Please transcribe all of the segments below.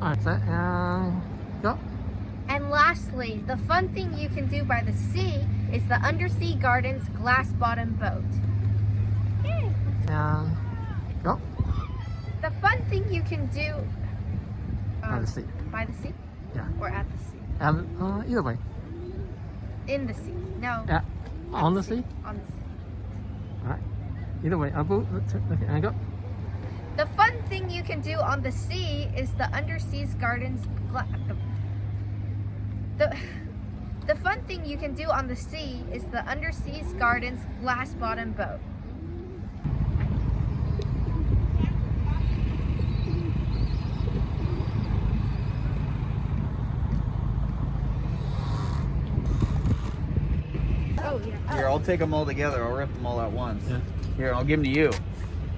Alright, set and go. And lastly, the fun thing you can do by the sea is the Undersea Gardens Glassbottom boat. And go. The fun thing you can do By the sea. By the sea? Yeah. Or at the sea? Either way. In the sea? No. On the sea? On the sea. Alright. Either way. Okay, and go. The fun thing you can do on the sea is the Undersea Gardens The fun thing you can do on the sea is the Undersea Gardens Glassbottom boat. Here, I'll take them all together. I'll rip them all at once. Yeah. Here, I'll give them to you.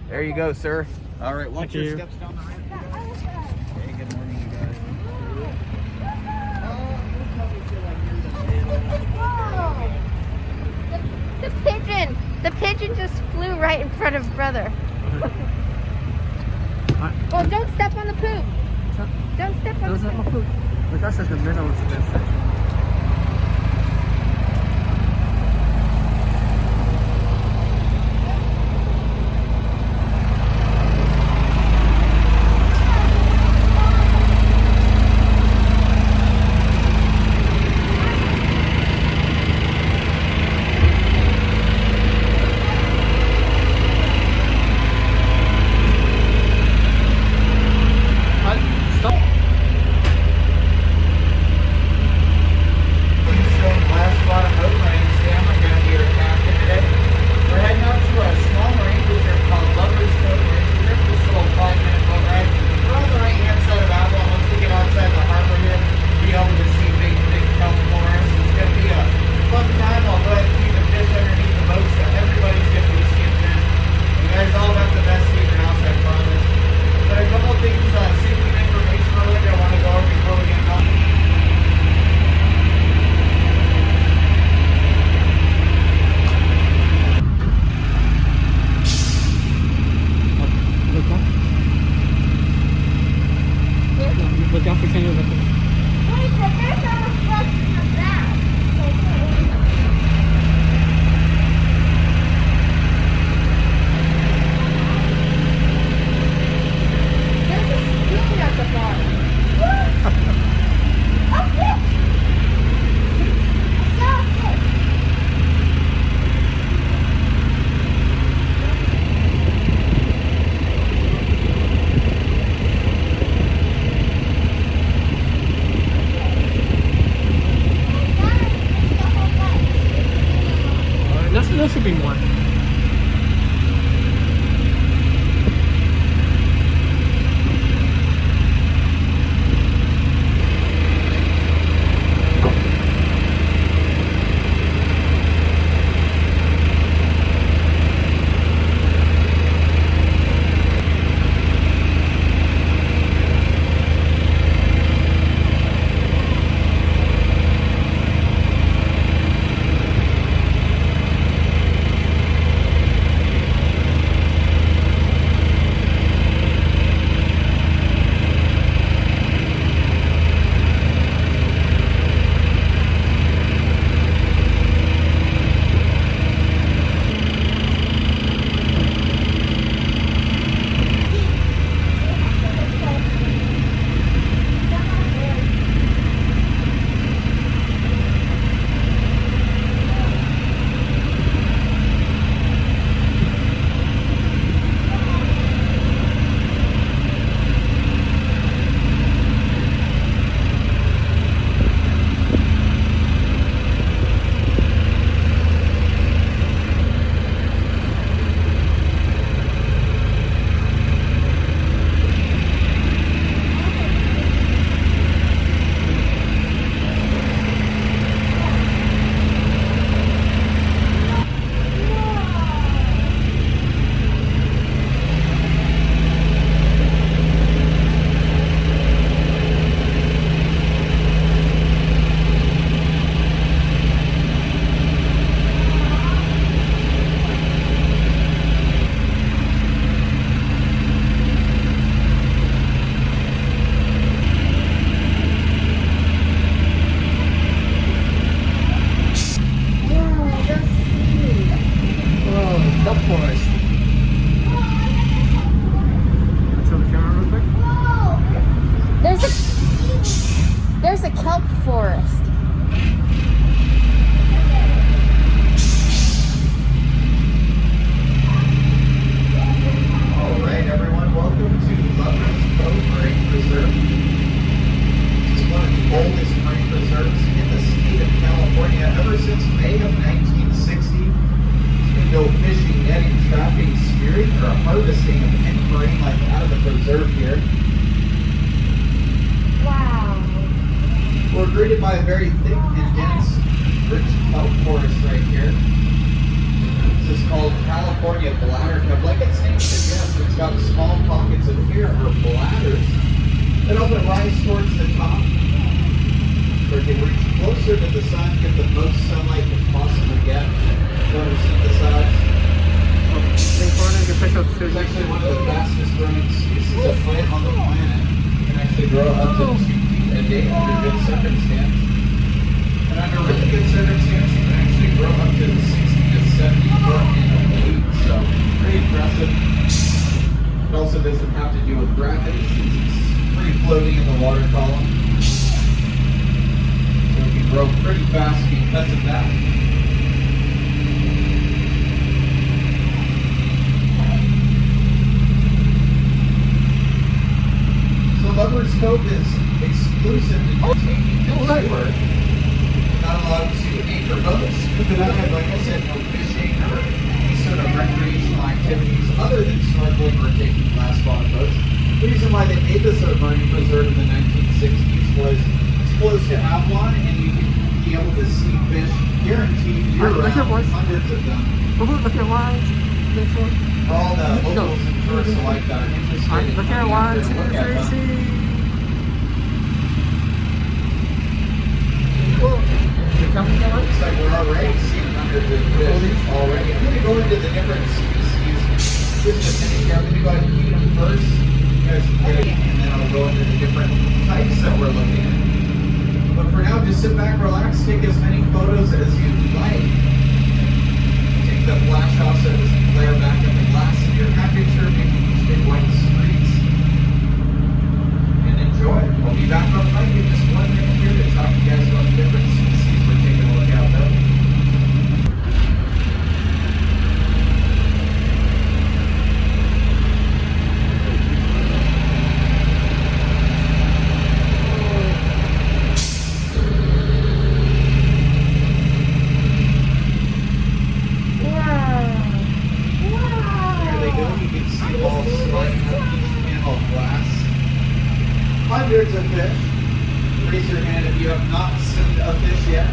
There you go, sir. All right, watch Thank your you. steps down the ramp. Hey, good morning, you guys. The pigeon just flew right in front of brother. Well, don't step on the poop. Don't step on the poop. But that's like the middle of this section. Look out for kangaroo. Wait, but there's a reflection of that. There's a spoon at the bottom. What? A fish! I saw a fish. There should be one. harvesting of any marine life out of the preserve here. Wow. We're greeted by a very thick and dense, rich kelp forest right here. This is called California bladder kelp. Like its name suggests, it's got small pockets of air or bladders that open rise towards the top, where they reach closer to the sun, get the most sunlight they possibly get, photosynthesize. It's actually one of the fastest growing species of plant on the planet. It can actually grow up to 2 feet a day under good circumstance. And under really good circumstances, it can actually grow up to 60 to 70 foot in a week. So, pretty impressive. It also doesn't have to do with gravity since it's free floating in the water column. So it can grow pretty fast because of that. Lover's Cove is exclusive to taking consumer. Not allowed to anchor boats. But like I said, no fishing or any sort of recreational activities other than snorkeling or taking glass-bottom boats. The reason why they made this a marine preserve in the 1960s was it's close to Avalon and you can be able to see fish guaranteed year-round, hundreds of them. Look at wines. For all the locals and tourists alike that are interested in look at 1, 2, 3, Looks like we're already seeing hundreds of fish already. I'm going to go into the different species just a minute here. I'm going to go ahead and feed them first. You guys can get it, and then I'll go into the different types that we're looking at. But for now, just sit back, relax, take as many photos as you'd like. Take the flash off so it doesn't glare back at the glass of your picture, making these big white streaks. And enjoy. I'll be back on mic in just 1 minute here to talk to you guys about the different species we're taking a look at though. Hundreds of fish. Raise your hand if you have not seen a fish yet.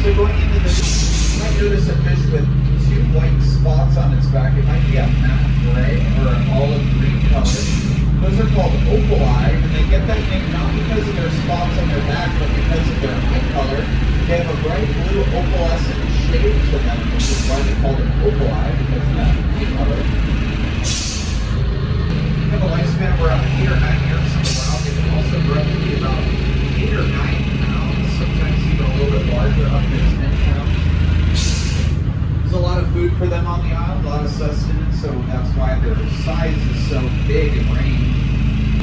So going into this, you might notice a fish with 2 white spots on its back. It might be a matte gray or an olive green color. Those are called opali, and they get that name not because of their spots on their back, but because of their eye color. They have a bright blue opalescent shade to them, which is why they call it opali, because of that eye color. They have a lifespan of around 8 or 9 years in the wild. They can also grow to be about 8 or 9 pounds, sometimes even a little bit larger, up to 10 pounds. There's a lot of food for them on the island, a lot of sustenance, so that's why their size is so big and range.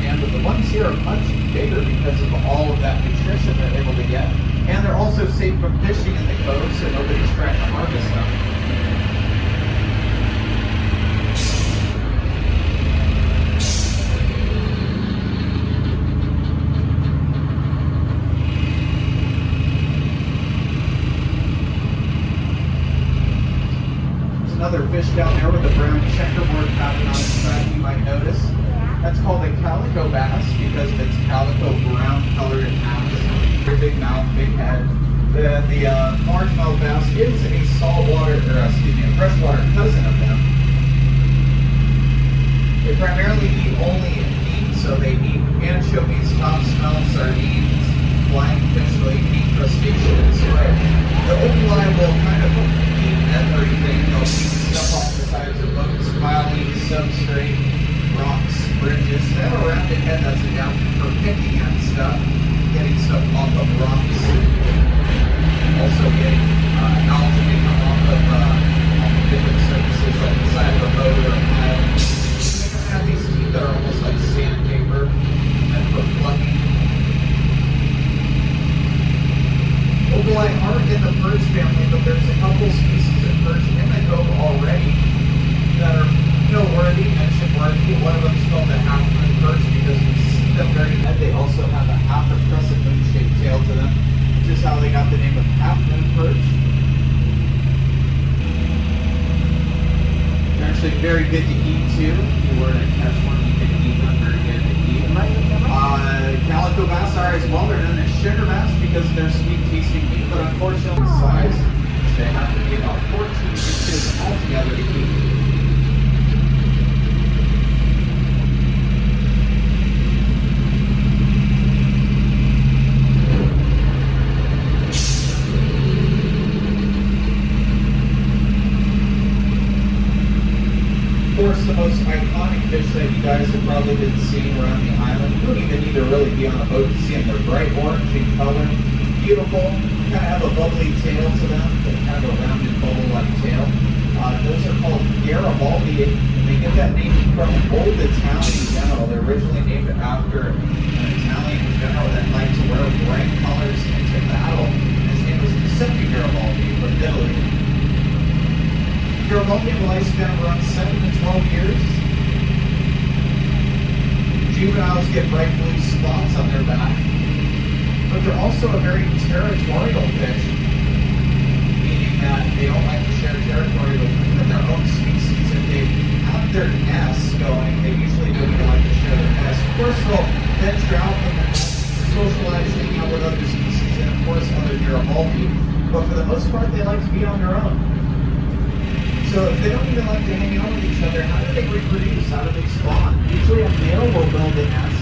And the ones here are much bigger because of all of that nutrition they're able to get. And they're also safe from fishing in the cove, so nobody's trying to harvest them. Another fish down there with a brown checkerboard pattern on its back you might notice. That's called a calico bass because of its calico brown colored abs. Very big mouth, big head. The largemouth bass is a freshwater cousin of them. They primarily eat only meat, so they eat anchovies, topsmell, sardines, flying fish, so they eat crustaceans. Right? The opali will kind of eat everything. They'll eat stuff off the sides of boats, pilings, substrate, rocks, bridges. They have a rounded head that's adapted for picking at stuff, getting stuff off of rocks, also getting algae off of different surfaces like the side of a boat or a pile. They have these teeth that are almost like sandpaper and for plucking. Opali aren't in the perch family, but there's a couple species of perch in the cove already that are noteworthy, mention-worthy. One of them is called the half-moon perch because we see them very head. They also have a half a crescent moon-shaped tail to them, which is how they got the name of half-moon perch. very good to eat too. If you were to catch one, you could eat them. Very good to eat. Calico bass are as well. They're known as sugar bass because of their sweet tasting meat, but unfortunately size, they have to be about 14 inches altogether to eat. Of course, the most iconic fish that you guys have probably been seeing around the island, you don't even need to really be on a boat to see them. They're bright orange in color, beautiful, kind of have a bubbly tail to them. They have a rounded bubble-like tail. Those are called Garibaldi, and they get that name from old Italian general. They're originally named after an Italian general that liked to wear bright colors into battle. His name was Giuseppe Garibaldi from Italy. Garibaldi have a lifespan of around 7 to 12 years. Juveniles get bright blue spots on their back, but they're also a very territorial fish, meaning that they don't like to share territory with even their own species. If they have their nests going, they usually don't even like to share their nests. Of course, they'll venture out from their nests, socialize, hang out with other species, and of course other Garibaldi, but for the most part, they like to be on their own. So if they don't even like to hang out with each other, how do they reproduce? How do they spawn? Usually a male will build a nest.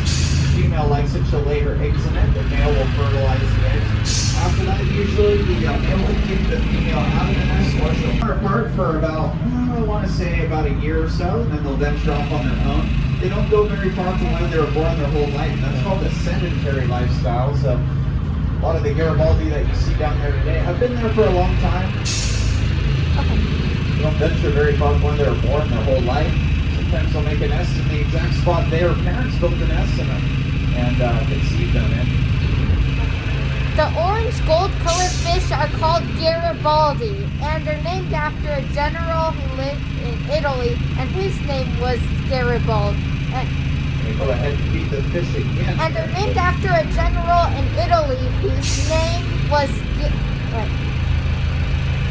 The female likes it, she'll lay her eggs in it. The male will fertilize the eggs. After that, usually the male will kick the female out of the nest, or she'll pair apart for about, I want to say about a year or so, and then they'll venture off on their own. They don't go very far from where they were born their whole life. That's called a sedentary lifestyle. So a lot of the Garibaldi that you see down there today have been there for a long time. They don't venture very far from where they were born their whole life. Sometimes they'll make a nest in the exact spot their parents built the nest in and conceived them in. The orange gold colored fish are called Garibaldi, and they're named after a general who lived in Italy, and his name was Garibaldi. Go ahead and feed the fish again. And they're named after a general in Italy whose name was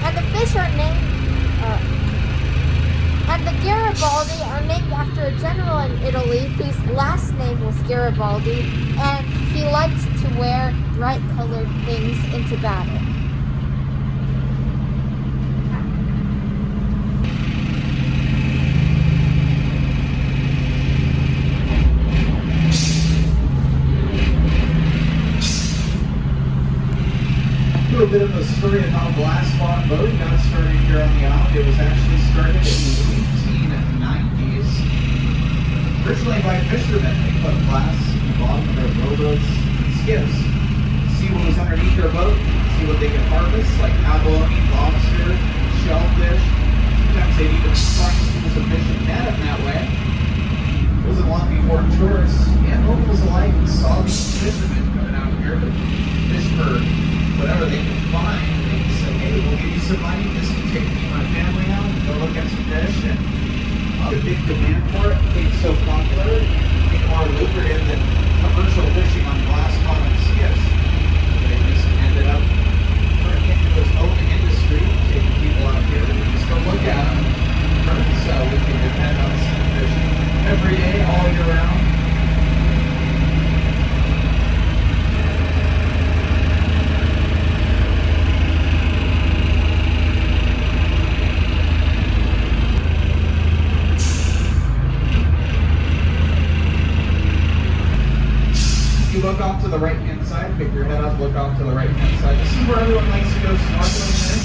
and the fish are named and the Garibaldi are named after a general in Italy whose last name was Garibaldi, and he liked to wear bright colored things into battle. A little bit of a story about Glassbottom boat. Got started here on the island. It was actually started in the 1890s. Originally by fishermen, they put glass in the bottom of their rowboats and skiffs. See what was underneath their boat, see what they could harvest, like abalone, lobster, shellfish. Sometimes they'd even find schools of fish and net them that way. It wasn't long before tourists and locals alike saw these fishermen coming out here to fish for whatever they can find. They said, hey, we'll give you some money, just to take me and my family out, go look at some fish, and the big demand for it became so popular, it became more lucrative than commercial fishing on glass-bottom skiffs. They just ended up turning into this open industry, taking people out here to just go look at them. So we can depend on seeing fish every day, all year round. Look off to the right-hand side, pick your head up, look off to the right-hand side. This is where everyone likes to go snorkeling in.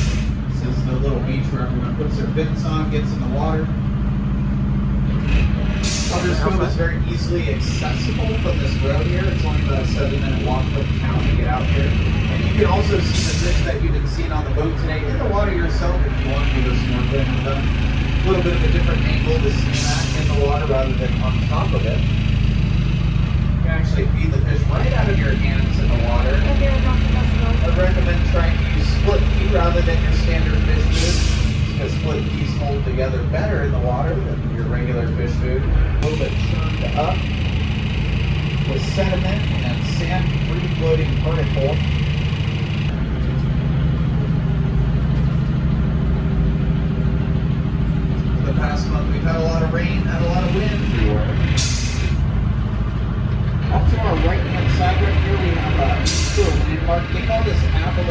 This is the little beach where everyone puts their fins on, gets in the water. This boat is very easily accessible from this road here. It's only about a 7-minute walk from town to get out here. And you can also see the fish that you've been seeing on the boat today in the water yourself if you want to go snorkeling with them. A little bit of a different angle to see that in the water rather than on top of it. You can actually feed the fish right out of your hands in the water. I'd recommend trying to use split pea rather than your standard fish food, because split peas hold together better in the water than your regular fish food. A little bit churned up with sediment and sand free-floating particle. The past month we've had a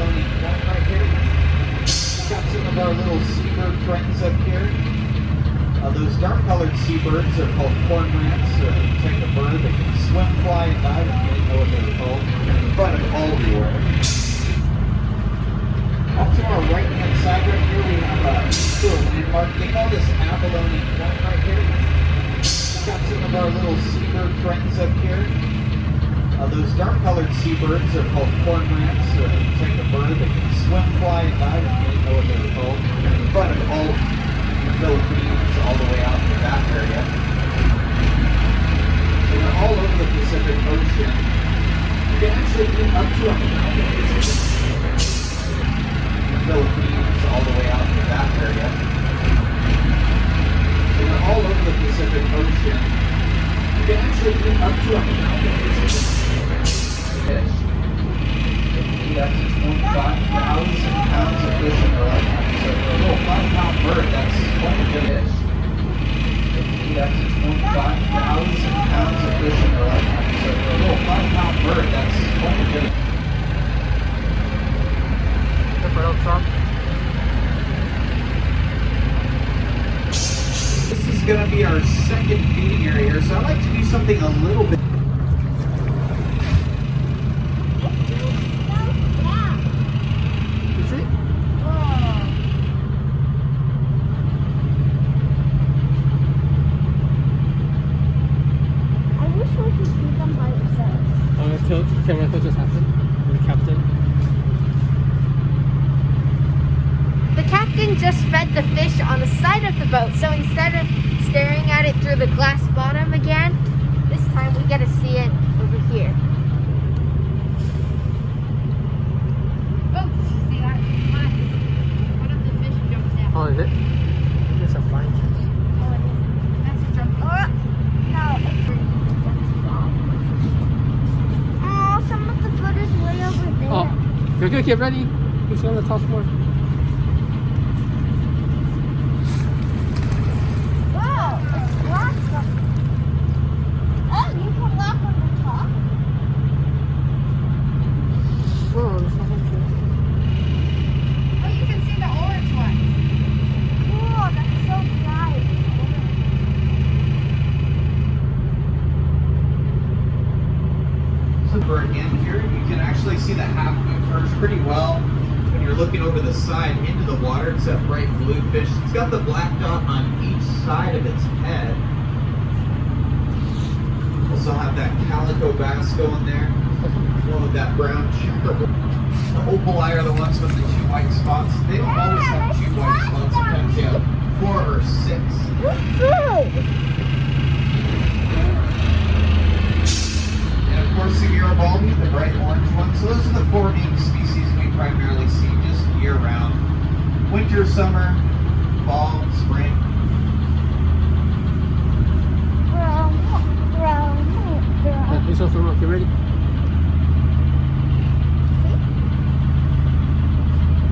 abalone point right here. We've got some of our little seabird friends up here. Those dark-colored seabirds are called cormorants. Take a bird that can swim, fly, and dive. I don't really know what they're called. But all everywhere. Off to our right-hand side right here, we have a little landmark. They call this abalone point right here. We've got some of our little seabird friends up here. Those dark-colored seabirds are called cormorants. Take a bird that can swim, fly, and dive. I don't really know what they're called. But all Philippines, all the way out to that area. So they're all over the Pacific Ocean. You can actually get up to 100 Philippines, all the way out to that area. So they're all over the Pacific Ocean. You can actually get up to 100 fish. That's 25,000 pounds of fish in their lifetime. So for a little 5-pound bird, that's quite a bit of fish. That's 25,000 pounds of fish in their lifetime. So for a little 5-pound bird, that's quite a bit of fish. This is going to be our second feeding area here, so I like to do something a little bit. Can what just happened? The captain? The captain just fed the fish on the side of the boat, so instead of staring at it through the glass bottom again, this time we get to see it over here. Oh, did you see that? One of the fish jumped down. Oh, is it? It's a flying fish. Oh, it is. That's a jump. Oh, no, it's some of the foot is way over there. Oh, good, get ready. Who's on the top floor? Wow, it's glass. Oh, you can walk on the top? Whoa, there's nothing here. Oh, you can see the orange one. Cool, that's so bright. Super in here, you can actually see the half moon perch pretty well when you're looking over the side into the water. It's that bright blue fish. It's got the black dot on each side of its head. Also have that calico bass going there. One with that brown checker. The opali are the ones with the 2 white spots. They don't always have 2 white spots. Sometimes they have 4 or 6. Of course, the Garibaldi, the bright orange one. So those are the 4 main species we primarily see just year-round. Winter, summer, fall, spring. He's off the rock. You ready?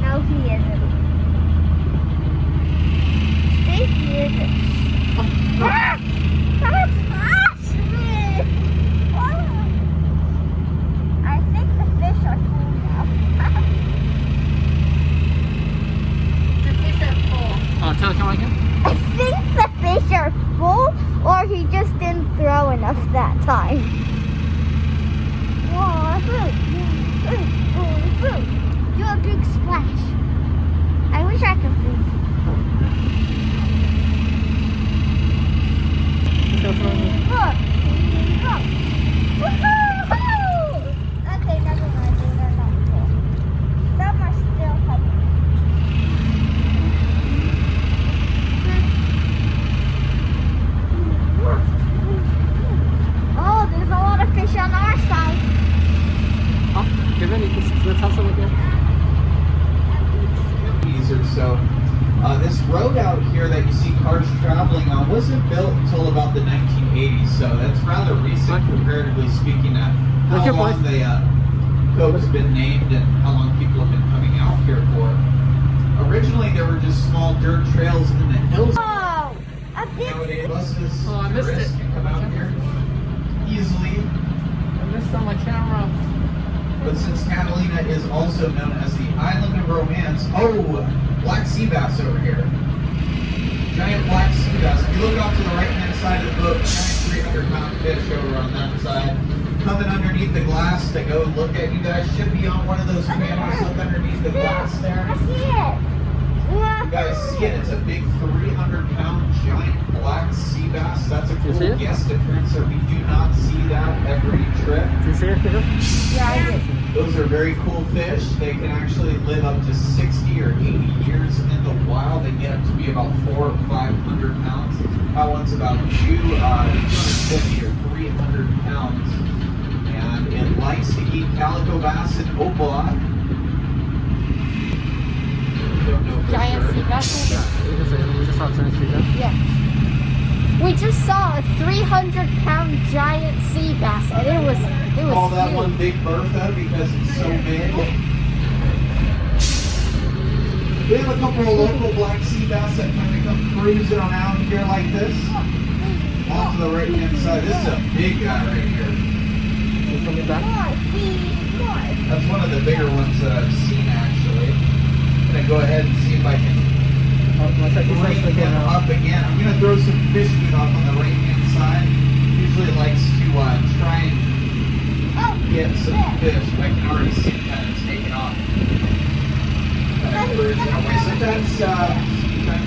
No, he isn't. See, he isn't. Oh, no. Ah! That's me! I think the fish are full now. The fish are full. Tell the camera again. I think the fish are full, or he just didn't throw enough that time. Whoa, fruit. Do a big splash. I wish I could fruit. Look. Woohoo! Okay, never mind. They're not full. Some are still coming. Oh, there's a lot of fish on our side. Oh, get ready. Let's have some again. Or so. This road out here that you see cars traveling on wasn't built until about the 1980s, so that's rather recent comparatively speaking at how long the cove's been named and how long people have been coming out here for. Originally, there were just small dirt trails in the hills. Oh, a big Nowadays, buses Oh, I missed tourists it. can come out here easily. I missed on my camera. But since Catalina is also known as the island of romance, oh, black sea bass over here. Giant black sea bass. If you look off to the right-hand side of the boat, giant 300-pound fish over on that side. Coming underneath the glass to go look at you guys. Should be on one of those cameras. Look underneath the glass there. I see it. You guys see it? It's a big 300-pound giant black sea bass. That's a cool see it? guest appearance. So we do not see that every trip. Do you see it, Peter? Yeah, I did. Those are very cool fish. They can actually live up to 60 or 80 years in the wild. They get up to be about 400 or 500 pounds. That one's about 250 or 300 pounds. And it likes to eat calico bass and opala. Don't know for Giant sure. sea bass. You can see it. We just saw giant sea bass. Yeah. We just saw a 300-pound giant sea bass, and it was Call that huge. one Big Bertha because it's so big. We have a couple of local black sea bass that kind of come cruising on out here like this. Off to the right hand side. This is a big guy right here. You coming back? That's one of the bigger ones that I've seen actually. I'm gonna go ahead and see if I can bring him up again. I'm gonna throw some fish meat off on the right hand side. Usually it likes to try and get some fish. I can already see it kind of taking off. Sometimes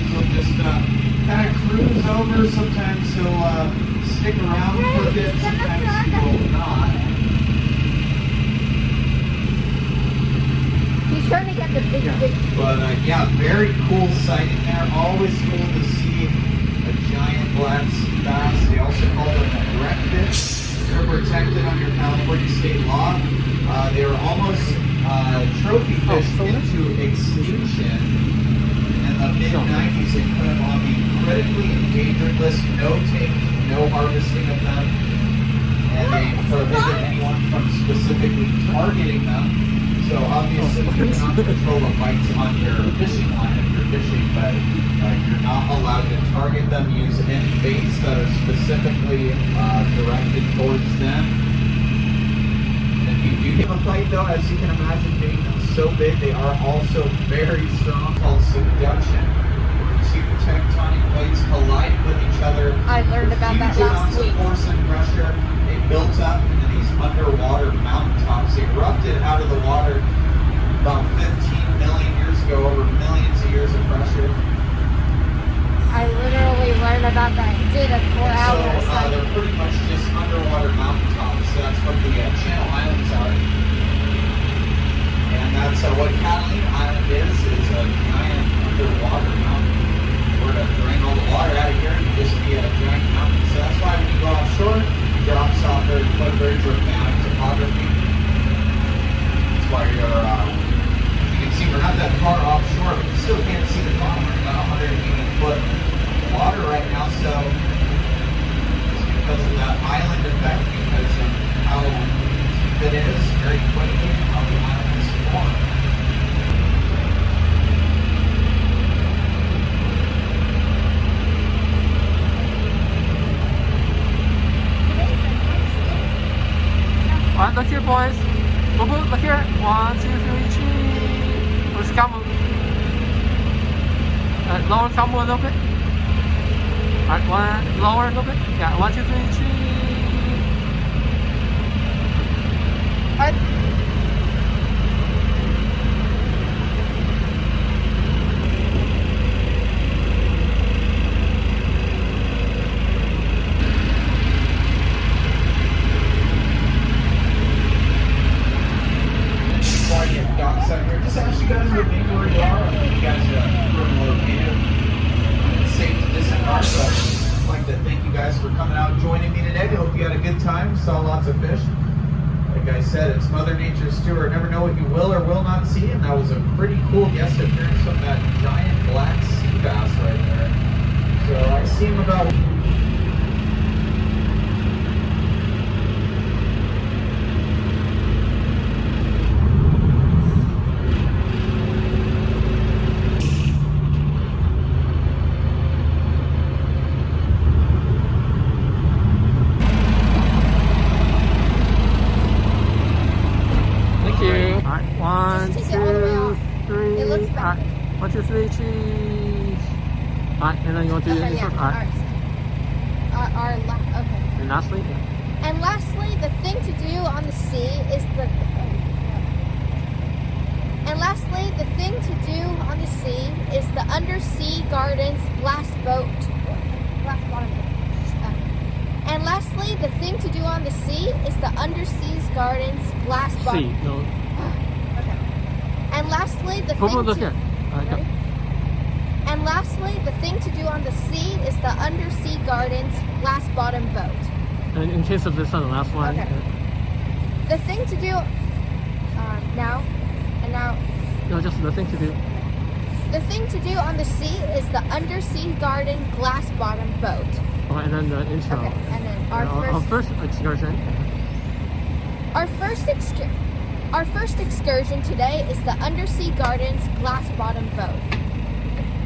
he'll just kind of cruise over. Sometimes he'll stick around for a bit. Sometimes he will not. He's trying to get the big fish. But yeah, very cool sighting there. Always cool to see a giant black sea bass. They also call them a redfish. They're protected under California state law. They were almost trophy fish into extinction in the mid-90s. They put them on the critically endangered list. No taking, no harvesting of them. And they prohibit anyone from specifically targeting them. So obviously you cannot control the bites on your fishing line if you're fishing, but you're not allowed to target them, use any baits that are specifically directed towards them. And if you do give a fight though, as you can imagine, being so big, they are also very strong, called subduction. Two tectonic plates collide with each other. I learned about that last week. Huge amounts of force and pressure. They built up into these underwater mountaintops. They erupted out of the water about 15 million years ago, over millions of years of pressure. I literally learned about that. Did a 4-hour So study. they're pretty much just underwater mountaintops. So that's what the Channel Islands are. And that's what Catalina Island is a giant underwater mountain. We're going to drain all the water out of here and just be a giant mountain. So that's why when you go offshore, it drops off very dramatic topography. That's why you're, you can see we're not that far offshore, but you still can't see the bottom. We're about 180 foot water right now, so it's because of that island effect, because of how deep it is, very quickly, how the island is formed. Alright, look here, boys. Look here. 1, 2, 3, cheese. Where's the camel? Lower camel a little bit. Alright, one. Lower a little bit. Yeah, 1, 2, 3, cheese. Just ask you guys what name where you are. You guys are located. It's safe to disembark. So I'd like to thank you guys for coming out and joining me today. I hope you had a good time. Saw lots of fish. Like I said, it's Mother Nature's tour. Never know what you will or will not see. And that was a pretty cool guest appearance from that giant black sea bass right there. So I see him about. cheese All right. back. 1, 2, 3, cheese. All right, and then you want to do the Okay, yeah. intro? All right. Okay. And lastly, yeah. And lastly, the thing to do on the sea is the. And lastly, the thing to do on the sea is the undersea gardens glass boat. Glassbottom boat. And lastly, the thing to do on the sea is the undersea gardens glass C. bottom. No. Okay. And lastly, the Put thing look to. here. All right, go. Ready? And lastly, the thing to do on the sea is the undersea gardens glass bottom boat. And in case of this on the last one. Okay. The thing to do now. No, just the thing to do. The thing to do on the sea is the undersea garden glass bottom boat. All right, and then the intro. Okay, and then Our first excursion. Our first excursion today is the undersea gardens glass bottom boat.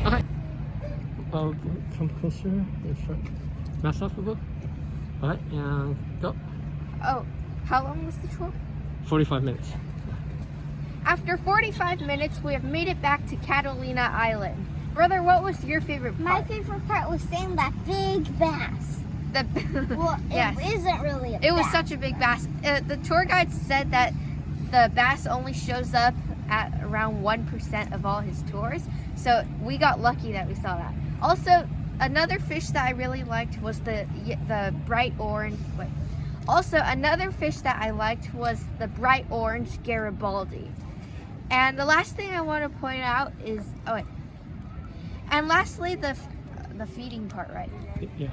Okay. Come closer in front. Mask off the book. All right, and go. Oh, how long was the tour? 45 minutes. After 45 minutes, we have made it back to Catalina Island. Brother, what was your favorite part? My favorite part was seeing that big bass. Well, Yes. it isn't really a It was bass. such a big bass. The tour guide said that the bass only shows up at around 1% of all his tours. So we got lucky that we saw that. Also, another fish that I really liked was the bright orange. Also, another fish that I liked was the bright orange Garibaldi. And the last thing I want to point out is and lastly the feeding part, right? Yeah.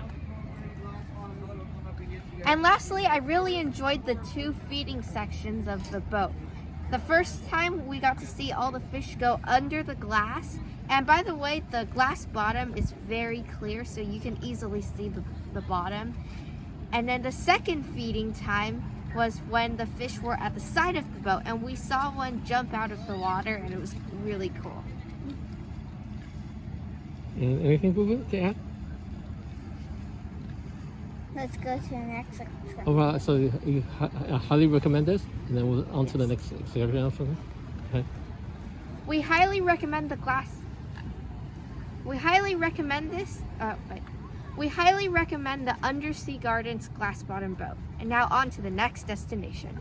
And lastly, I really enjoyed the 2 feeding sections of the boat. The first time we got to see all the fish go under the glass. And by the way, the glass bottom is very clear, so you can easily see the bottom. And then the second feeding time was when the fish were at the side of the boat, and we saw one jump out of the water, and it was really cool. And anything to add? Let's go to the next trip. Oh, well, so you highly recommend this, and then we'll on to the next excursion after that. Okay. We highly recommend the glass. We highly recommend this. We highly recommend the Undersea Gardens glass bottom boat. And now on to the next destination.